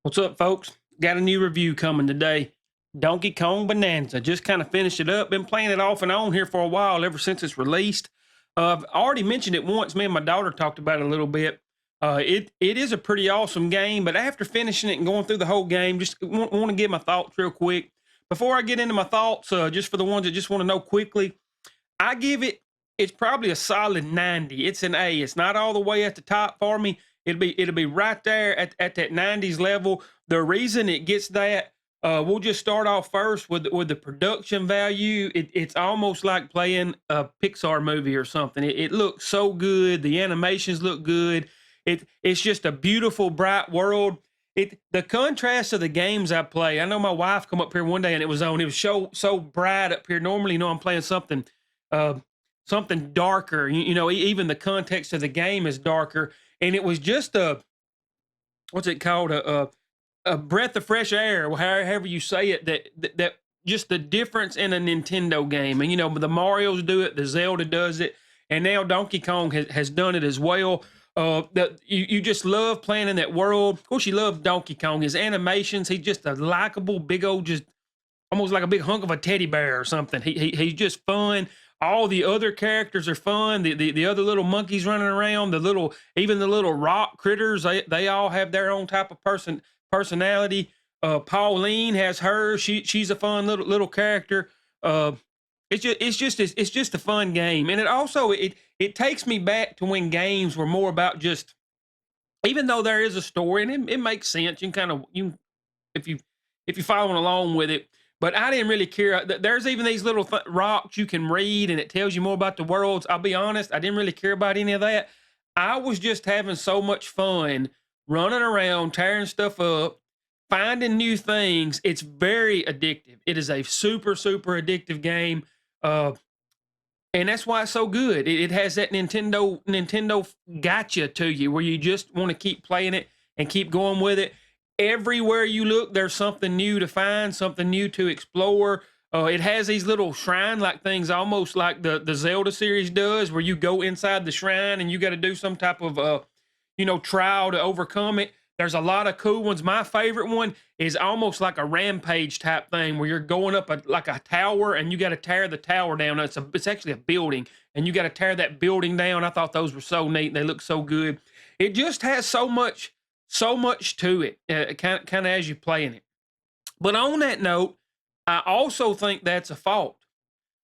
What's up, folks? Got a new review coming today. Donkey Kong Bonanza. Just kind of finished it up. Been playing it off and on here for a while, ever since it's released. I've already mentioned it once. Me and my daughter talked about it a little bit. It is a pretty awesome game, but after finishing it and going through the whole game, just want to give my thoughts real quick. Before I get into my thoughts, just for the ones that just want to know quickly, I give it. It's probably a solid 90. It's an A. It's not all the way at the top for me. It'll be right there at that 90s level. The reason it gets that, we'll just start off first with the production value. It's almost like playing a Pixar movie or something. It looks so good. The animations look good. It's just a beautiful, bright world. The contrast of the games I play. I know my wife come up here one day and it was on. It was so bright up here. Normally, I'm playing uh, something darker. Even the context of the game is darker, and it was just a what's it called a breath of fresh air, however you say it. That just the difference in a Nintendo game, and the Mario's do it, the Zelda does it, and now Donkey Kong has done it as well. That you just love playing in that world. Of course, you love Donkey Kong. His animations, he's just a likable, big old, just almost like a big hunk of a teddy bear or something. He's just fun. All the other characters are fun. The other little monkeys running around, even the little rock critters, they all have their own type of personality. Pauline has hers. She's a fun little character. Uh, it's just a fun game, and it takes me back to when games were more about just, even though there is a story and it makes sense. You can kind of you if you if you're following along with it. But I didn't really care. There's even these little rocks you can read, and it tells you more about the worlds. I'll be honest, I didn't really care about any of that. I was just having so much fun running around, tearing stuff up, finding new things. It's very addictive. It is a super, super addictive game. Uh, and that's why it's so good. It has that Nintendo gotcha to you, where you just want to keep playing it and keep going with it. Everywhere you look, there's something new to find, something new to explore. It has these little shrine like things, almost like the Zelda series does, where you go inside the shrine and you got to do some type of trial to overcome it. There's a lot of cool ones. My favorite one is almost like a rampage type thing, where you're going up like a tower and you got to tear the tower down. It's actually a building, and you got to tear that building down. I thought those were so neat. They look so good. It just has so much to it, kind of as you're playing it. But on that note, I also think that's a fault.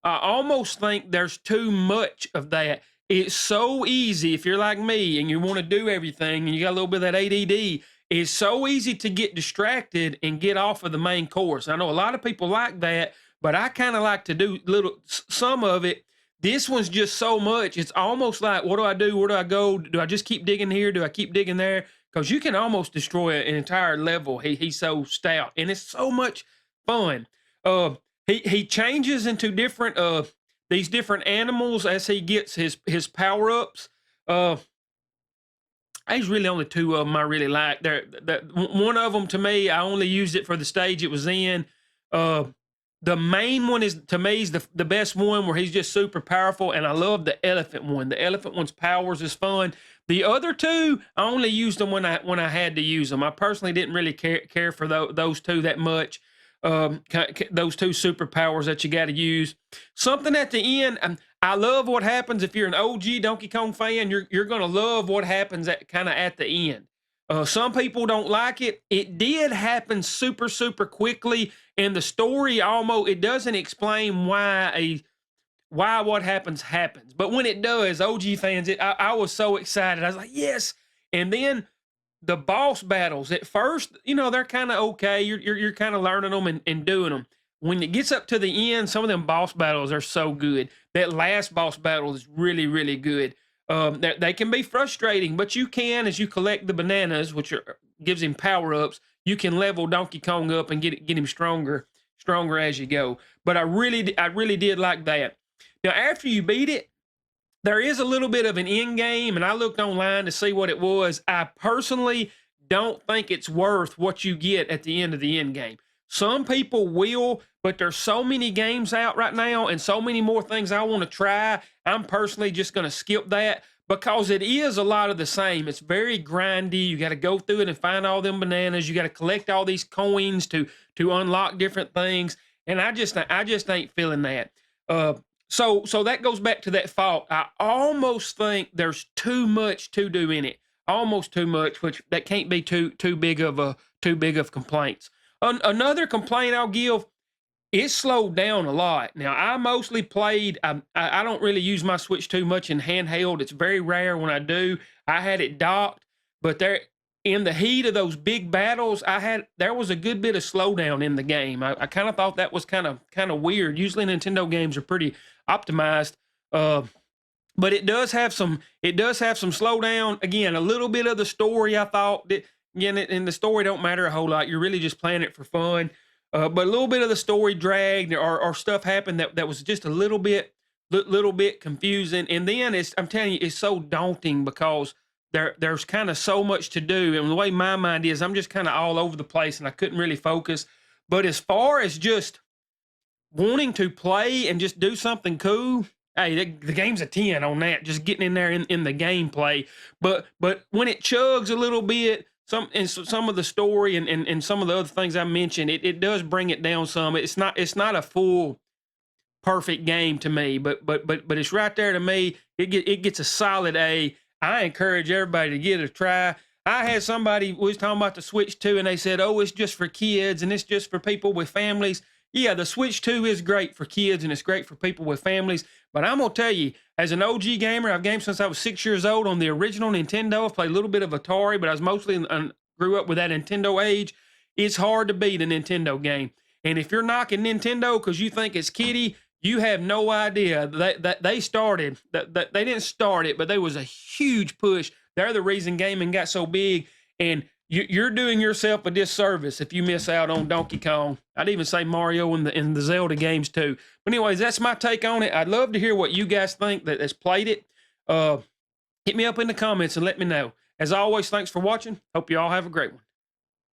I almost think there's too much of that. It's so easy, if you're like me and you want to do everything and you got a little bit of that ADD, it's so easy to get distracted and get off of the main course. I know a lot of people like that, but I kind of like to do some of it. This one's just so much. It's almost like, what do I do? Where do I go? Do I just keep digging here? Do I keep digging there? Because you can almost destroy an entire level. He's so stout, and it's so much fun. Uh, he changes into different these different animals as he gets his power ups. Uh, there's really only two of them I really like. One of them, to me, I only used it for the stage it was in. Uh, the main one is, to me, is the best one, where he's just super powerful, and I love the elephant one. The elephant one's powers is fun. The other two, I only used them when I had to use them. I personally didn't really care for those two that much. Those two superpowers that you got to use. Something at the end. I love what happens. If you're an OG Donkey Kong fan, you're gonna love what happens at the end. Some people don't like it. It did happen super, super quickly, and the story almost, it doesn't explain why what happens. But when it does, OG fans, I was so excited. I was like, yes. And then the boss battles at first, they're kind of okay. You're kind of learning them and doing them. When it gets up to the end, some of them boss battles are so good. That last boss battle is really, really good. They can be frustrating, but you can, as you collect the bananas, which gives him power ups, you can level Donkey Kong up and get him stronger as you go. But I really did like that. Now, after you beat it, there is a little bit of an end game, and I looked online to see what it was. I personally don't think it's worth what you get at the end of the end game. Some people will, but there's so many games out right now and so many more things I want to try. I'm personally just going to skip that. because it is a lot of the same. It's very grindy. You got to go through it and find all them bananas. You got to collect all these coins to unlock different things. And I just ain't feeling that. Uh, so that goes back to that fault. I almost think there's too much to do in it, almost too much, which that can't be too big of complaints. Another complaint I'll give, it slowed down a lot. Now, I mostly played, I don't really use my Switch too much in handheld. It's very rare when I do. I had it docked, but there, in the heat of those big battles, there was a good bit of slowdown in the game. I kind of thought that was kind of weird. Usually Nintendo games are pretty optimized. Uh, but it does have some slowdown. Again, a little bit of the story, I thought that, again, and the story don't matter a whole lot. You're really just playing it for fun. But a little bit of the story dragged, or stuff happened that was just a little bit confusing. And then I'm telling you, it's so daunting because there's kind of so much to do. And the way my mind is, I'm just kind of all over the place and I couldn't really focus. But as far as just wanting to play and just do something cool, hey, the game's a 10 on that, just getting in there in the gameplay. But when it chugs a little bit, some of the story and some of the other things I mentioned, it does bring it down some. It's not a full perfect game to me, but it's right there to me. It gets a solid A. I encourage everybody to give it a try. I had somebody was talking about the Switch 2, and they said, "Oh, it's just for kids and it's just for people with families." Yeah, the Switch 2 is great for kids and it's great for people with families. But I'm gonna tell you, as an OG gamer, I've gamed since I was 6 years old on the original Nintendo. I've played a little bit of Atari, but I was mostly grew up with that Nintendo age. It's hard to beat a Nintendo game. And if you're knocking Nintendo because you think it's kiddie, you have no idea that they started that they didn't start it, but there was a huge push. They're the reason gaming got so big, and you're doing yourself a disservice if you miss out on Donkey Kong. I'd even say Mario and the Zelda games too. But anyways, that's my take on it. I'd love to hear what you guys think that has played it. Hit me up in the comments and let me know. As always, thanks for watching. Hope you all have a great one.